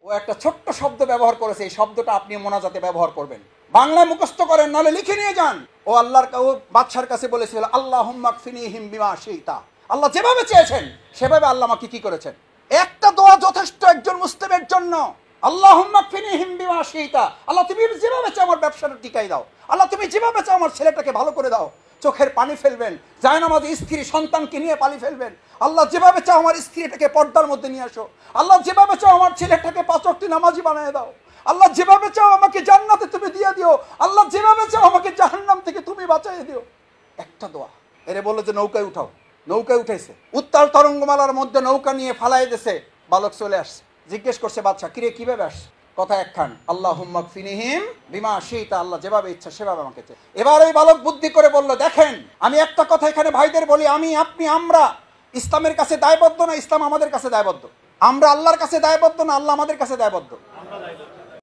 ও একটা ছোট্ট শব্দ ব্যবহার করেছে, এই শব্দটা আপনি মোনাজাতে ব্যবহার করবেন। বাংলায় মুখস্থ করেন, নাহলে লিখে নিয়ে যান। ও আল্লাহর বাদশার কাছে বলেছিল, আল্লাহুম্মা কফিনিহিম বিমা শিতা। আল্লাহ যেভাবে চেয়েছেন সেভাবে আল্লাহ আমাকে কি করেছেন। একটা দোয়া যথেষ্ট একজন মুসলিমের জন্য। আল্লাহুম্মা কফিনিহিম বিমা শিতা। আল্লাহ তুমি যেভাবে চাও আমার ব্যবসাটা টিকাই দাও। আল্লাহ তুমি যেভাবে চাও আমার ছেলেটাকে ভালো করে দাও। চোখের পানি ফেলবেন, জায়নামাজে স্ত্রী সন্তানকে নিয়ে পানি ফেলবেন। আল্লাহ যেভাবে চাও আমার স্ত্রীটাকে পর্দার মধ্যে নিয়ে আসো। আল্লাহ যেভাবে চাও আমার ছেলেটাকে 5 ওয়াক্ত নামাজি বানিয়ে দাও। আল্লাহ যেভাবে চাও আমাকে জান্নাতে তুমি দিয়ে দিও। আল্লাহ যেভাবে চাও আমাকে জাহান্নাম থেকে তুমি বাঁচিয়ে দিও। একটা দোয়া। এরে বললো যে নৌকায় উঠাও। নৌকায় উঠাইছে, উত্তাল তরঙ্গমালার মধ্যে নৌকা নিয়ে ফালাই দিয়েছে। বালক চলে আসছে, জিজ্ঞেস করছে বাদশা, কিরে কিভাবে আসছে? কথা একখান, আল্লাহুম্মা কফিনিহিম বিমা শিতা। আল্লাহ যেভাবে ইচ্ছা সেভাবে আমাকে। এবার ওই বালক বুদ্ধি করে বলল, দেখেন আমি একটা কথা এখানে ভাইদের বলি, আমি আপনি আমরা ইসলামের কাছে দায়বদ্ধ না ইসলাম আমাদের কাছে দায়বদ্ধ? আমরা আল্লাহর কাছে দায়বদ্ধ না আল্লাহ আমাদের কাছে দায়বদ্ধ?